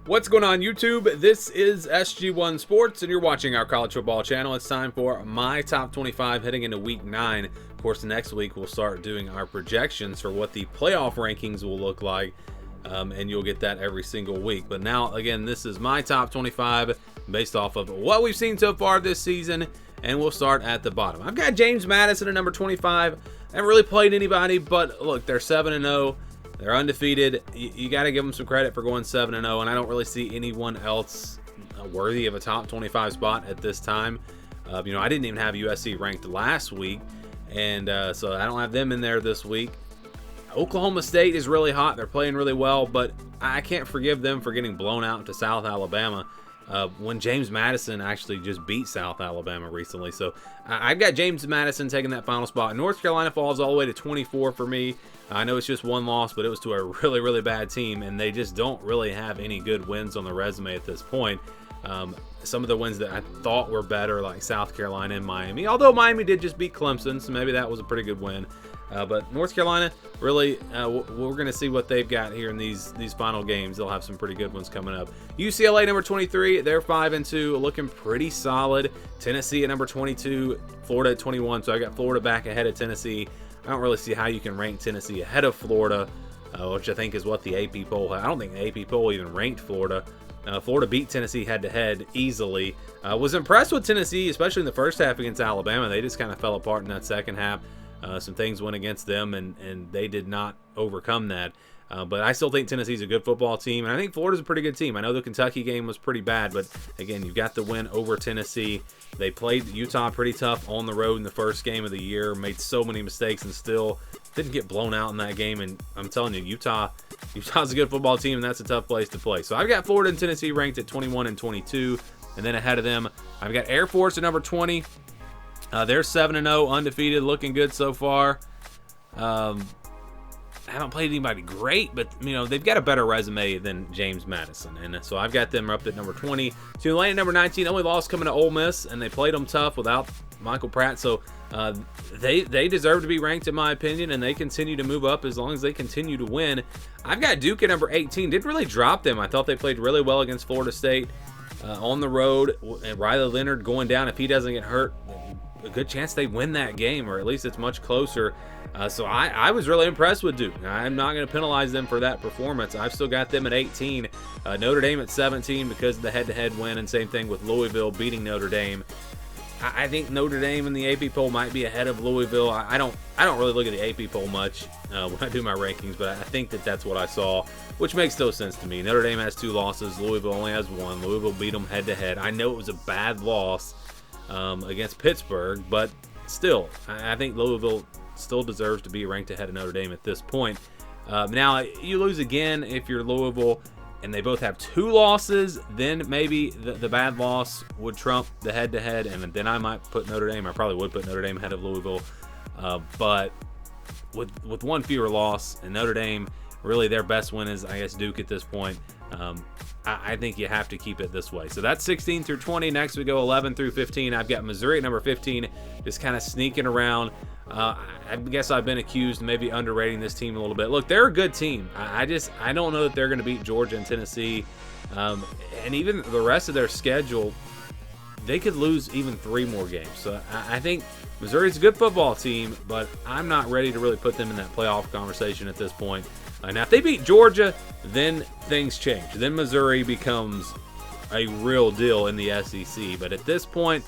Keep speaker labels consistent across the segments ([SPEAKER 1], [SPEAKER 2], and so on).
[SPEAKER 1] What's going on YouTube? This is SG1 Sports and you're watching our college football channel. It's time for my top 25 heading into week 9. Of course, next week we'll start doing our projections for what the playoff rankings will look like, and you'll get that every single week. But now, again, this is my top 25 based off of what we've seen so far this season, and we'll start at the bottom. I've got James Madison at number 25. I haven't really played anybody, but look, they're 7-0. They're undefeated. You got to give them some credit for going 7-0, and I don't really see anyone else worthy of a top 25 spot at this time. I didn't even have USC ranked last week, and so I don't have them in there this week. Oklahoma State is really hot. They're playing really well, but I can't forgive them for getting blown out to South Alabama when James Madison actually just beat South Alabama recently. So I've got James Madison taking that final spot. North Carolina falls all the way to 24 for me. I know it's just one loss, but it was to a really, really bad team, and they just don't really have any good wins on the resume at this point. Some of the wins that I thought were better, like South Carolina and Miami, although Miami did just beat Clemson, so maybe that was a pretty good win. But North Carolina, really, we're going to see what they've got here in these final games. They'll have some pretty good ones coming up. UCLA, number 23, they're 5-2, looking pretty solid. Tennessee at number 22, Florida at 21, so I got Florida back ahead of Tennessee. I don't really see how you can rank Tennessee ahead of Florida, which I think is what the AP poll. I don't think the AP poll even ranked Florida. Florida beat Tennessee head-to-head easily. Was impressed with Tennessee, especially in the first half against Alabama. They just kind of fell apart in that second half. Some things went against them, and they did not overcome that. But I still think Tennessee's a good football team, and I think Florida's a pretty good team. I know the Kentucky game was pretty bad, but again, you've got the win over Tennessee. They played Utah pretty tough on the road in the first game of the year, made so many mistakes, and still didn't get blown out in that game. And I'm telling you, Utah's a good football team, and that's a tough place to play. So I've got Florida and Tennessee ranked at 21 and 22, and then ahead of them, I've got Air Force at number 20. They're 7-0, undefeated, looking good so far. I haven't played anybody great, but they've got a better resume than James Madison, and so I've got them up at number 20. Tulane at number 19, only loss coming to Ole Miss, and they played them tough without Michael Pratt, so they deserve to be ranked in my opinion, and they continue to move up as long as they continue to win. I've got Duke at number 18. Didn't really drop them. I thought they played really well against Florida State on the road. And Riley Leonard going down, if he doesn't get hurt, a good chance they win that game, or at least it's much closer. So I was really impressed with Duke. I'm not going to penalize them for that performance. I've still got them at 18. Notre Dame at 17 because of the head-to-head win, and same thing with Louisville beating Notre Dame. I think Notre Dame in the AP poll might be ahead of Louisville. I don't really look at the AP poll much when I do my rankings, but I think that's what I saw, which makes no sense to me. Notre Dame has 2 losses. Louisville only has 1. Louisville beat them head-to-head. I know it was a bad loss against Pittsburgh, but still, I think Louisville still deserves to be ranked ahead of Notre Dame at this point. Now, you lose again if you're Louisville, and they both have 2 losses, then maybe the bad loss would trump the head-to-head, and then I might put Notre Dame. I probably would put Notre Dame ahead of Louisville, but with 1 fewer loss, and Notre Dame, really their best win is, I guess, Duke at this point. I think you have to keep it this way. So that's 16 through 20. Next we go 11 through 15. I've got Missouri at number 15, just kind of sneaking around. I guess I've been accused of maybe underrating this team a little bit. Look, they're a good team. I don't know that they're going to beat Georgia and Tennessee. And even the rest of their schedule, they could lose even 3 more games. So I think Missouri's a good football team, but I'm not ready to really put them in that playoff conversation at this point. Now, if they beat Georgia, then things change. Then Missouri becomes a real deal in the SEC. But at this point,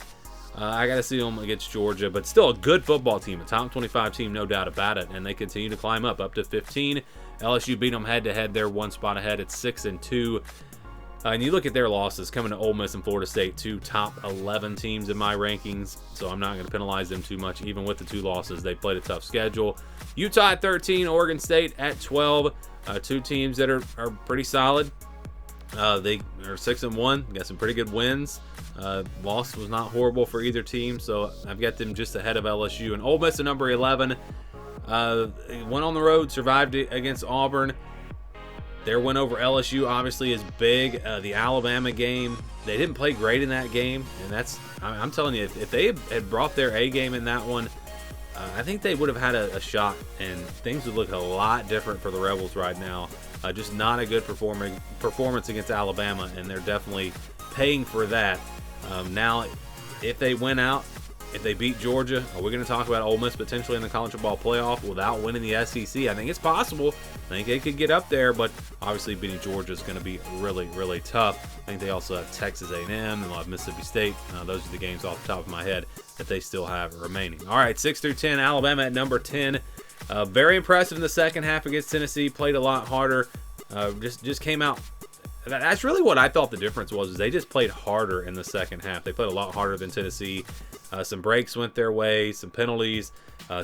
[SPEAKER 1] I got to see them against Georgia. But still a good football team, a top 25 team, no doubt about it. And they continue to climb up to 15. LSU beat them head-to-head. They're 1 spot ahead. It's 6-2. And you look at their losses coming to Ole Miss and Florida State, 2 top 11 teams in my rankings. So I'm not going to penalize them too much. Even with the 2 losses, they played a tough schedule. Utah at 13, Oregon State at 12. 2 teams that are pretty solid. They are 6-1. Got some pretty good wins. Loss was not horrible for either team. So I've got them just ahead of LSU. And Ole Miss at number 11. Went on the road, survived against Auburn. Their win over LSU obviously is big. The Alabama game, they didn't play great in that game, and I'm telling you, if they had brought their A game in that one, I think they would have had a shot, and things would look a lot different for the Rebels right now. Just not a good performance against Alabama, and they're definitely paying for that. Now, if they win out, if they beat Georgia, are we going to talk about Ole Miss potentially in the college football playoff without winning the SEC? I think it's possible. I think they could get up there, but obviously beating Georgia is going to be really, really tough. I think they also have Texas A&M and they'll have Mississippi State. Those are the games off the top of my head that they still have remaining. All right, 6 through 10, Alabama at number 10. Very impressive in the second half against Tennessee. Played a lot harder. Just came out. That's really what I thought the difference was. Is they just played harder in the second half. They played a lot harder than Tennessee. Some breaks went their way, some penalties.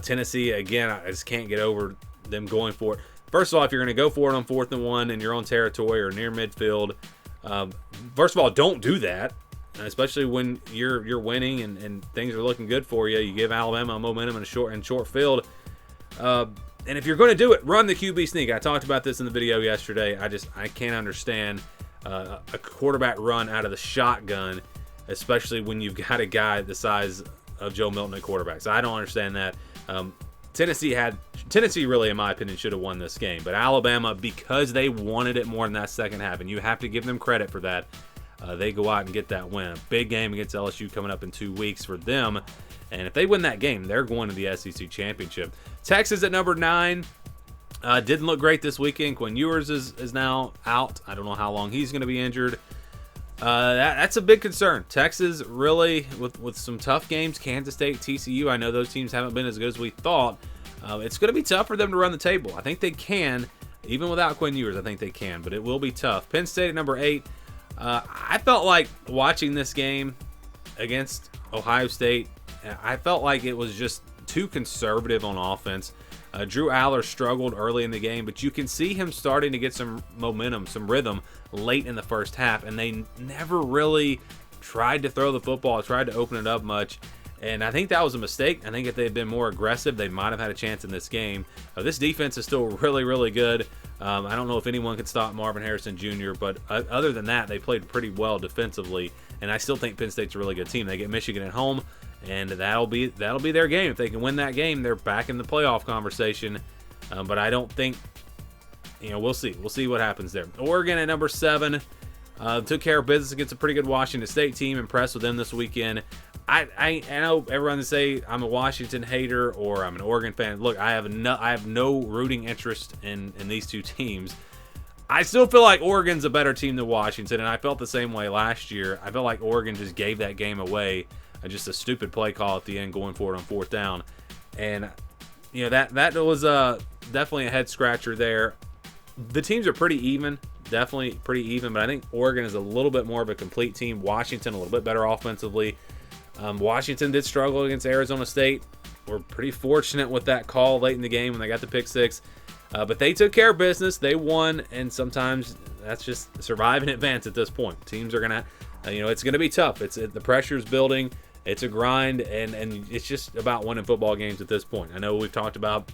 [SPEAKER 1] Tennessee, again, I just can't get over them going for it. First of all, if you're going to go for it on 4th and 1 in your own territory or near midfield, first of all, don't do that, especially when you're winning and things are looking good for you. You give Alabama a momentum in a short field. And if you're going to do it, run the QB sneak. I talked about this in the video yesterday. I can't understand a quarterback run out of the shotgun, especially when you've got a guy the size of Joe Milton at quarterback. So I don't understand that. Tennessee really, in my opinion, should have won this game. But Alabama, because they wanted it more in that second half, and you have to give them credit for that, they go out and get that win. Big game against LSU coming up in 2 weeks for them. And if they win that game, they're going to the SEC championship. Texas at number 9. Didn't look great this weekend. Quinn Ewers is now out. I don't know how long he's going to be injured. That's a big concern. Texas really, with some tough games, Kansas State, TCU, I know those teams haven't been as good as we thought. It's going to be tough for them to run the table. I think they can, even without Quinn Ewers, I think they can, but it will be tough. Penn State at number 8. I felt like watching this game against Ohio State, I felt like it was just too conservative on offense. Drew Aller struggled early in the game, but you can see him starting to get some momentum, some rhythm late in the first half, and they never really tried to throw the football, tried to open it up much, and I think that was a mistake. I think if they had been more aggressive, they might have had a chance in this game. This defense is still really, really good. I don't know if anyone could stop Marvin Harrison Jr., but other than that, they played pretty well defensively, and I still think Penn State's a really good team. They get Michigan at home, and that'll be their game. If they can win that game, they're back in the playoff conversation. But I don't think, we'll see. We'll see what happens there. Oregon at number 7 took care of business against a pretty good Washington State team. Impressed with them this weekend. I know everyone to say I'm a Washington hater or I'm an Oregon fan. Look, I have no rooting interest in these two teams. I still feel like Oregon's a better team than Washington, and I felt the same way last year. I felt like Oregon just gave that game away. Just a stupid play call at the end, going for it on 4th down, and that was definitely a head scratcher there. The teams are pretty even, definitely pretty even, but I think Oregon is a little bit more of a complete team. Washington a little bit better offensively. Washington did struggle against Arizona State. We're pretty fortunate with that call late in the game when they got the pick 6, but they took care of business. They won, and sometimes that's just survive and advance at this point. Teams are gonna, it's gonna be tough. The pressure's building. It's a grind, and it's just about winning football games at this point. I know we've talked about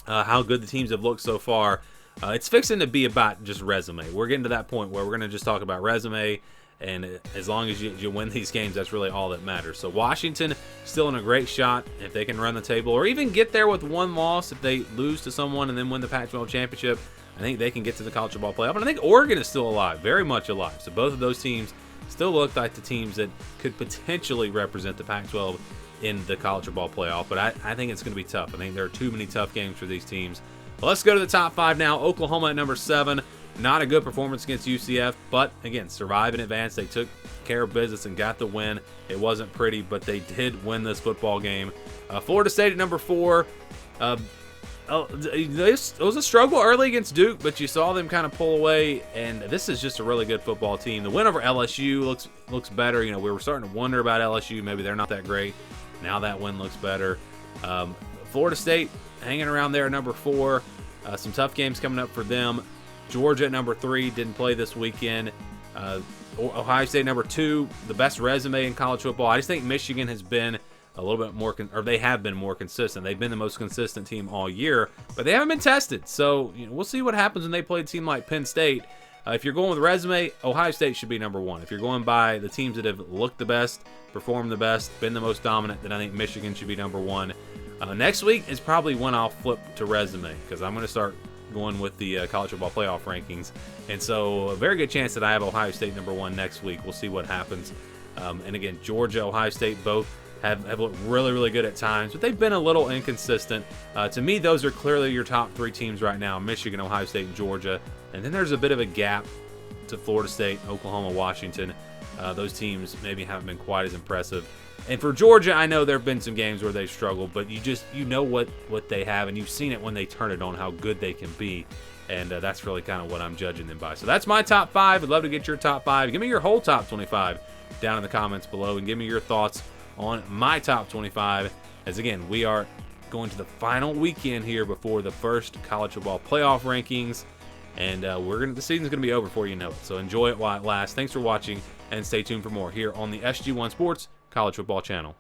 [SPEAKER 1] how good the teams have looked so far. It's fixing to be about just resume. We're getting to that point where we're going to just talk about resume, and as long as you win these games, that's really all that matters. So Washington still in a great shot if they can run the table, or even get there with one loss. If they lose to someone and then win the Pac-12 championship, I think they can get to the college football playoff. And I think Oregon is still alive, very much alive. So both of those teams still look like the teams that could potentially represent the Pac-12 in the college football playoff, but I think it's going to be tough. I think there are too many tough games for these teams. Well, let's go to the top 5 now. Oklahoma at number 7. Not a good performance against UCF, but again, survive in advance. They took care of business and got the win. It wasn't pretty, but they did win this football game. Florida State at number 4. It was a struggle early against Duke, but you saw them kind of pull away, and this is just a really good football team. The win over LSU looks better. We were starting to wonder about LSU. Maybe they're not that great. Now that win looks better. Florida State hanging around there at number 4. Some tough games coming up for them. Georgia at number 3 didn't play this weekend. Ohio State number 2, the best resume in college football. I just think Michigan has been a little bit more, they have been more consistent. They've been the most consistent team all year, but they haven't been tested. So we'll see what happens when they play a team like Penn State. If you're going with resume, Ohio State should be number 1. If you're going by the teams that have looked the best, performed the best, been the most dominant, then I think Michigan should be number 1. Next week is probably when I'll flip to resume, because I'm going to start going with the college football playoff rankings. And so a very good chance that I have Ohio State number 1 next week. We'll see what happens. And again, Georgia, Ohio State both have looked really, really good at times, but they've been a little inconsistent. To me, those are clearly your top 3 teams right now: Michigan, Ohio State, and Georgia. And then there's a bit of a gap to Florida State, Oklahoma, Washington. Those teams maybe haven't been quite as impressive. And for Georgia, I know there have been some games where they've struggled, but you know what they have, and you've seen it when they turn it on, how good they can be. And that's really kind of what I'm judging them by. So that's my top 5. I'd love to get your top 5. Give me your whole top 25 down in the comments below, and give me your thoughts on my top 25. As again, we are going to the final weekend here before the first college football playoff rankings, and the season's going to be over before you know it. So enjoy it while it lasts. Thanks for watching, and stay tuned for more here on the SG1 Sports College Football Channel.